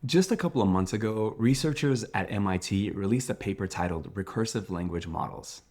Just a couple of months ago, researchers at MIT released a paper titled Recursive Language Models.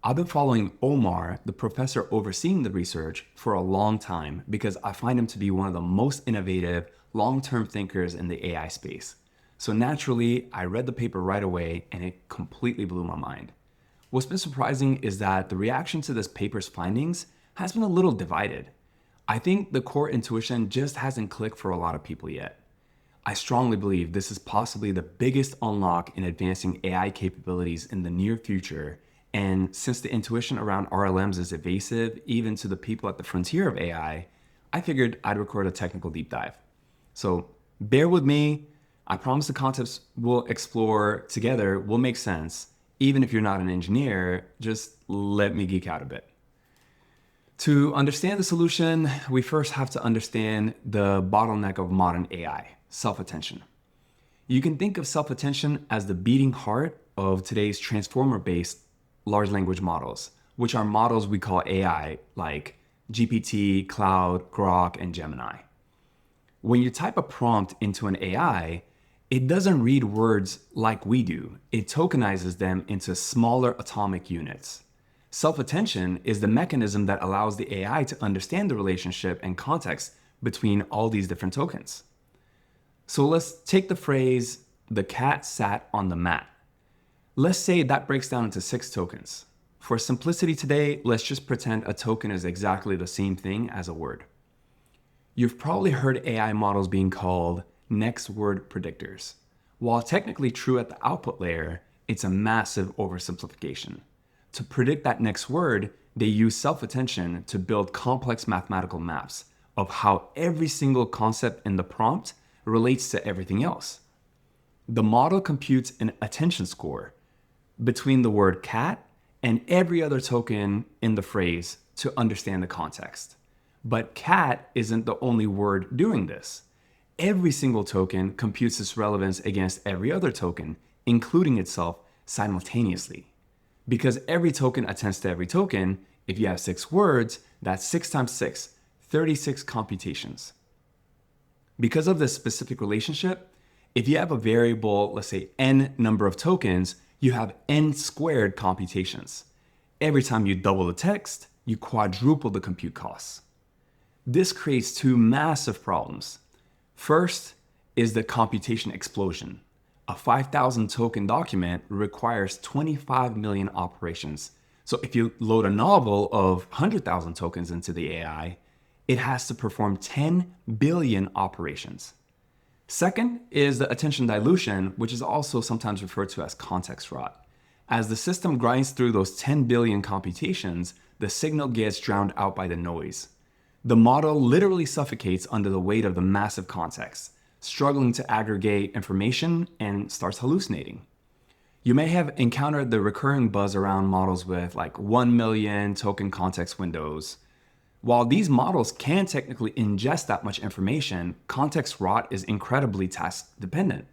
I've been following Omar, the professor overseeing the research, for a long time because I find him to be one of the most innovative, long-term thinkers in the AI space. So naturally, I read the paper right away and it completely blew my mind. What's been surprising is that the reaction to this paper's findings has been a little divided. I think the core intuition just hasn't clicked for a lot of people yet. I strongly believe this is possibly the biggest unlock in advancing AI capabilities in the near future. And since the intuition around RLMs is evasive, even to the people at the frontier of I figured I'd record a technical deep dive. So bear with me. I promise the concepts we'll explore together will make sense. Even if you're not an engineer, just let me geek out a bit. To understand the solution, we first have to understand the bottleneck of modern AI, self-attention. You can think of self-attention as the beating heart of today's transformer-based large language models, which are models we call AI, like GPT, Cloud, Grok, and Gemini. When you type a prompt into an AI, it doesn't read words like we do. It tokenizes them into smaller atomic units. Self-attention is the mechanism that allows the AI to understand the relationship and context between all these different tokens. So let's take the phrase, the cat sat on the mat. Let's say that breaks down into 6 tokens. For simplicity today, let's just pretend a token is exactly the same thing as a word. You've probably heard AI models being called next word predictors. While technically true at the output layer, it's a massive oversimplification. To predict that next word, they use self-attention to build complex mathematical maps of how every single concept in the prompt relates to everything else. The model computes an attention score between the word cat and every other token in the phrase to understand the context. But cat isn't the only word doing this. Every single token computes its relevance against every other token, including itself simultaneously. Because every token attends to every token, if you have 6 words, that's 6 times 6, 36 computations. Because of this specific relationship, if you have a variable, let's say n number of tokens, you have n squared computations. Every time you double the text, you quadruple the compute costs. This creates 2 massive problems. First is the computation explosion. A 5,000 token document requires 25 million operations. So if you load a novel of 100,000 tokens into the AI, it has to perform 10 billion operations. Second is the attention dilution, which is also sometimes referred to as context rot. As the system grinds through those 10 billion computations, the signal gets drowned out by the noise. The model literally suffocates under the weight of the massive context, struggling to aggregate information and starts hallucinating. You may have encountered the recurring buzz around models with like 1 million token context windows. While these models can technically ingest that much information, context rot is incredibly task dependent.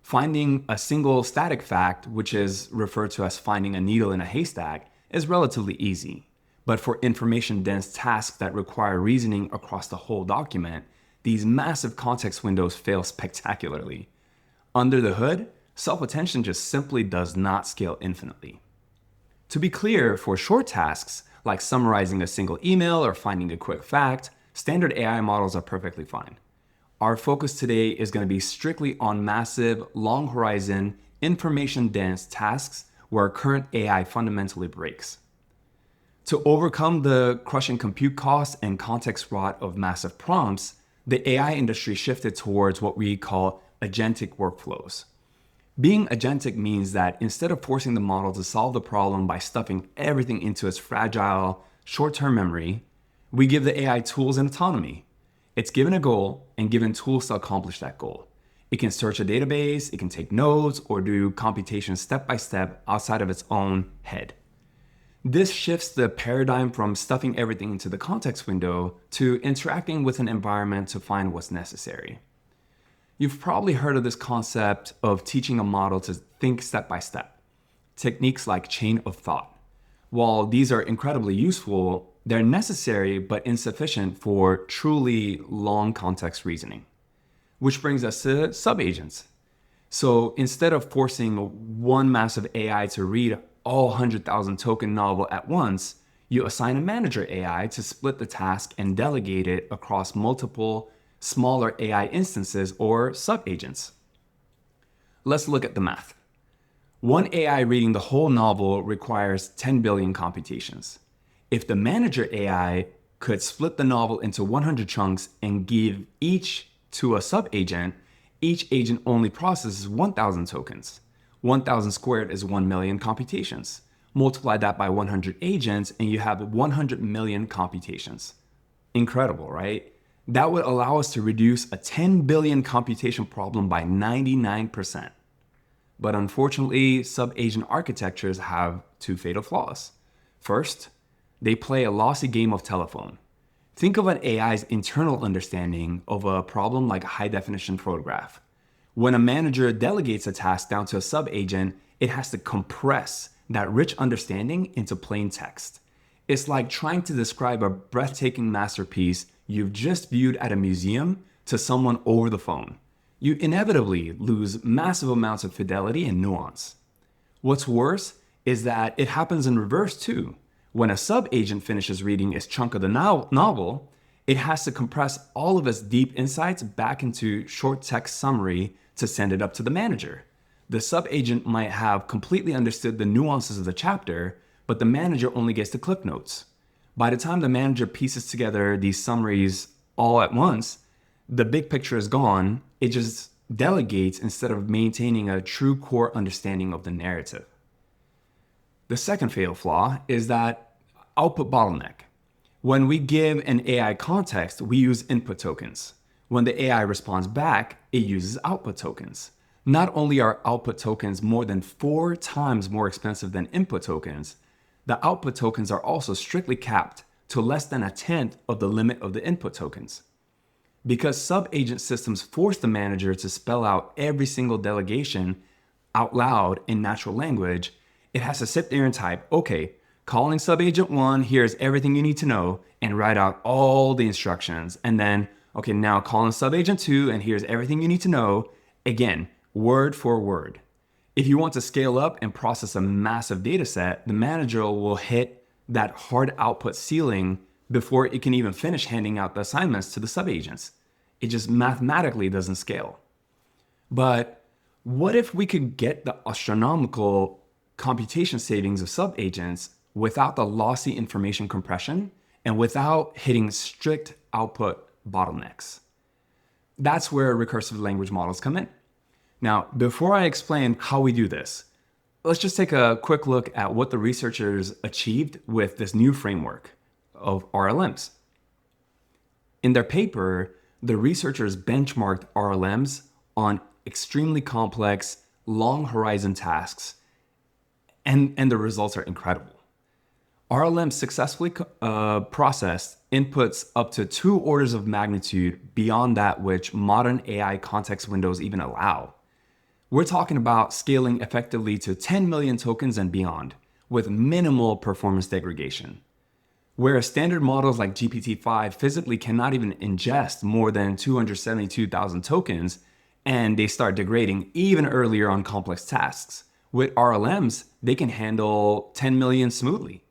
Finding a single static fact, which is referred to as finding a needle in a haystack, is relatively easy. But for information-dense tasks that require reasoning across the whole document, these massive context windows fail spectacularly. Under the hood, self-attention just simply does not scale infinitely. To be clear, for short tasks, like summarizing a single email or finding a quick fact, standard AI models are perfectly fine. Our focus today is going to be strictly on massive, long horizon, information-dense tasks where current AI fundamentally breaks. To overcome the crushing compute costs and context rot of massive prompts, the AI industry shifted towards what we call agentic workflows. Being agentic means that instead of forcing the model to solve the problem by stuffing everything into its fragile, short-term memory, we give the AI tools and autonomy. It's given a goal and given tools to accomplish that goal. It can search a database, it can take notes, or do computation step by step outside of its own head. This shifts the paradigm from stuffing everything into the context window to interacting with an environment to find what's necessary. You've probably heard of this concept of teaching a model to think step by step, techniques like chain of thought. While these are incredibly useful, they're necessary but insufficient for truly long context reasoning. which brings us to subagents. So instead of forcing one massive AI to read all 100,000 token novel at once, you assign a manager AI to split the task and delegate it across multiple smaller AI instances or subagents. Let's look at the math. One AI reading the whole novel requires 10 billion computations. If the manager AI could split the novel into 100 chunks and give each to a subagent, each agent only processes 1,000 tokens. 1,000 squared is 1 million computations. Multiply that by 100 agents and you have 100 million computations. Incredible, right? That would allow us to reduce a 10 billion computation problem by 99%. But unfortunately, subagent architectures have two fatal flaws. First, they play a lossy game of telephone. Think of an AI's internal understanding of a problem like a high-definition photograph. When a manager delegates a task down to a subagent, it has to compress that rich understanding into plain text. It's like trying to describe a breathtaking masterpiece you've just viewed at a museum to someone over the phone. You inevitably lose massive amounts of fidelity and nuance. What's worse is that it happens in reverse too. When a subagent finishes reading its chunk of the novel, it has to compress all of its deep insights back into short text summary to send it up to the manager. The subagent might have completely understood the nuances of the chapter, but the manager only gets the clip notes. By the time the manager pieces together these summaries all at once, the big picture is gone. It just delegates instead of maintaining a true core understanding of the narrative. The second fatal flaw is that output bottleneck. When we give an AI context, we use input tokens. When the AI responds back, it uses output tokens. Not only are output tokens more than 4 times more expensive than input tokens, the output tokens are also strictly capped to less than 1/10 of the limit of the input tokens. Because subagent systems force the manager to spell out every single delegation out loud in natural language, it has to sit there and type, okay, calling subagent 1, here's everything you need to know, and write out all the instructions. And then, okay, now calling subagent 2, and here's everything you need to know, again, word for word. If you want to scale up and process a massive data set, the manager will hit that hard output ceiling before it can even finish handing out the assignments to the subagents. It just mathematically doesn't scale. But what if we could get the astronomical computation savings of subagents without the lossy information compression and without hitting strict output bottlenecks? That's where recursive language models come in. Now, before I explain how we do this, let's just take a quick look at what the researchers achieved with this new framework of RLMs. In their paper, the researchers benchmarked RLMs on extremely complex, long horizon tasks, and the results are incredible. RLMs successfully processed inputs up to 2 orders of magnitude beyond that which modern AI context windows even allow. We're talking about scaling effectively to 10 million tokens and beyond, with minimal performance degradation. Whereas standard models like GPT-5 physically cannot even ingest more than 272,000 tokens, and they start degrading even earlier on complex tasks. With RLMs, they can handle 10 million smoothly.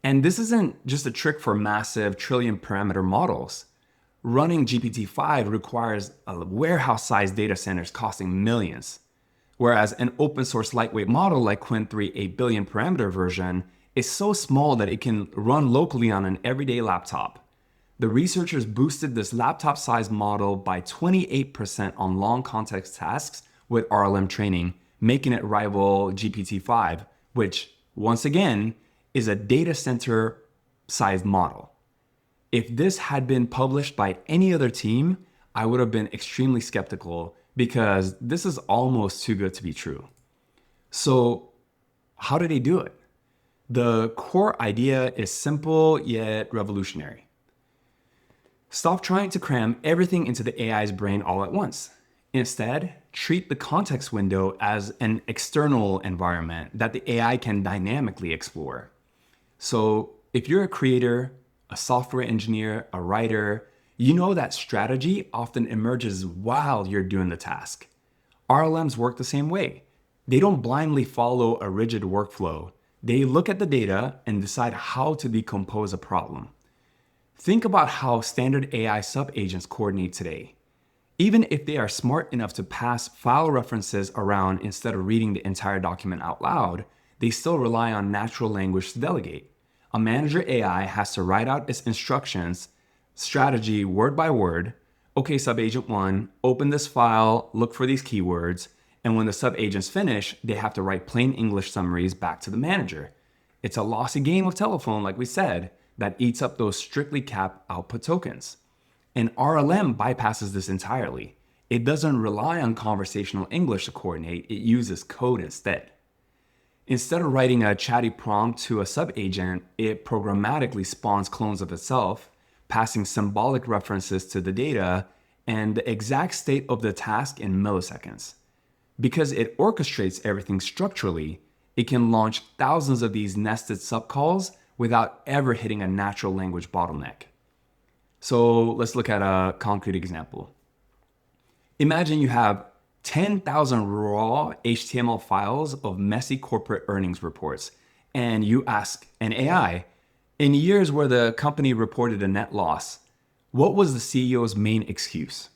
And this isn't just a trick for massive trillion parameter models. Running GPT-5 requires a warehouse-sized data centers costing millions. Whereas an open source lightweight model like Qwen 3 8 billion parameter version is so small that it can run locally on an everyday laptop. The researchers boosted this laptop-sized model by 28% on long context tasks with RLM training, making it rival GPT-5, which, once again, is a data center-sized model. If this had been published by any other team, I would have been extremely skeptical because this is almost too good to be true. So, how did they do it? The core idea is simple yet revolutionary. Stop trying to cram everything into the AI's brain all at once. Instead, treat the context window as an external environment that the AI can dynamically explore. So if you're a creator, a software engineer, a writer, you know that strategy often emerges while you're doing the task. RLMs work the same way. They don't blindly follow a rigid workflow. They look at the data and decide how to decompose a problem. Think about how standard AI sub-agents coordinate today. Even if they are smart enough to pass file references around instead of reading the entire document out loud, they still rely on natural language to delegate. A manager AI has to write out its instructions, strategy word by word. Okay, sub-agent 1, open this file, look for these keywords, and when the sub-agents finish, they have to write plain English summaries back to the manager. It's a lossy game of telephone, like we said, that eats up those strictly capped output tokens. And RLM bypasses this entirely. It doesn't rely on conversational English to coordinate, it uses code instead. Instead of writing a chatty prompt to a sub-agent, it programmatically spawns clones of itself, passing symbolic references to the data and the exact state of the task in milliseconds. Because it orchestrates everything structurally, it can launch thousands of these nested subcalls without ever hitting a natural language bottleneck. So let's look at a concrete example. Imagine you have 10,000 raw HTML files of messy corporate earnings reports, and you ask an AI, in years where the company reported a net loss, what was the CEO's main excuse?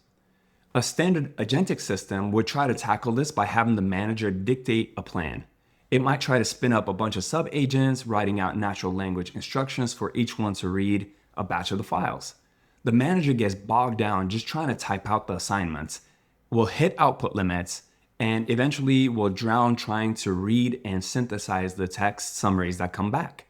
A standard agentic system would try to tackle this by having the manager dictate a plan. It might try to spin up a bunch of sub-agents, writing out natural language instructions for each one to read a batch of the files. The manager gets bogged down just trying to type out the assignments, will hit output limits, and eventually will drown trying to read and synthesize the text summaries that come back.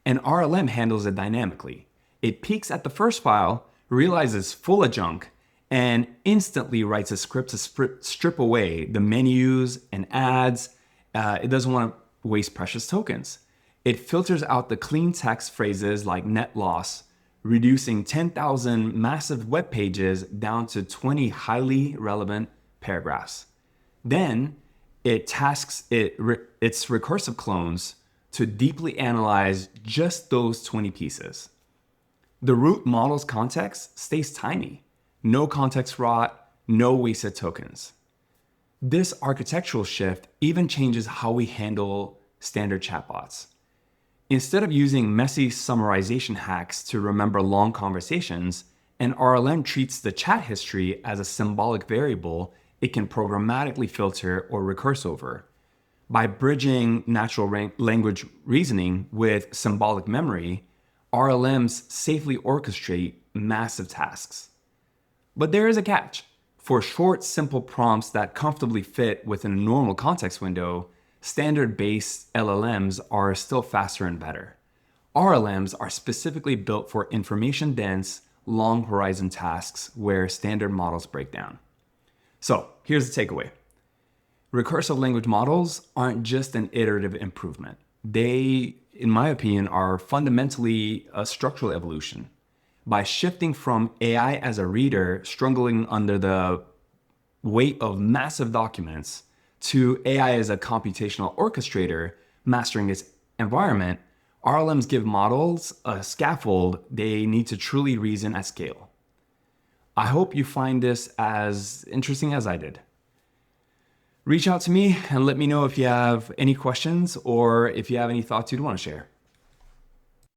And RLM handles it dynamically. It peeks at the first file, realizes full of junk, and instantly writes a script to strip away the menus and ads. It doesn't want to waste precious tokens. It filters out the clean text phrases like net loss, reducing 10,000 massive web pages down to 20 highly relevant paragraphs. Then it tasks its recursive clones to deeply analyze just those 20 pieces. The root model's context stays tiny. No context rot, no wasted tokens. This architectural shift even changes how we handle standard chatbots. Instead of using messy summarization hacks to remember long conversations, an RLM treats the chat history as a symbolic variable it can programmatically filter or recurse over. By bridging natural language reasoning with symbolic memory, RLMs safely orchestrate massive tasks. But there is a catch. For short, simple prompts that comfortably fit within a normal context window, standard-based LLMs are still faster and better. RLMs are specifically built for information-dense, long-horizon tasks where standard models break down. So here's the takeaway. Recursive language models aren't just an iterative improvement. They, in my opinion, are fundamentally a structural evolution. By shifting from AI as a reader struggling under the weight of massive documents to AI as a computational orchestrator mastering its environment, RLMs give models a scaffold they need to truly reason at scale. I hope you find this as interesting as I did. Reach out to me and let me know if you have any questions or if you have any thoughts you'd want to share.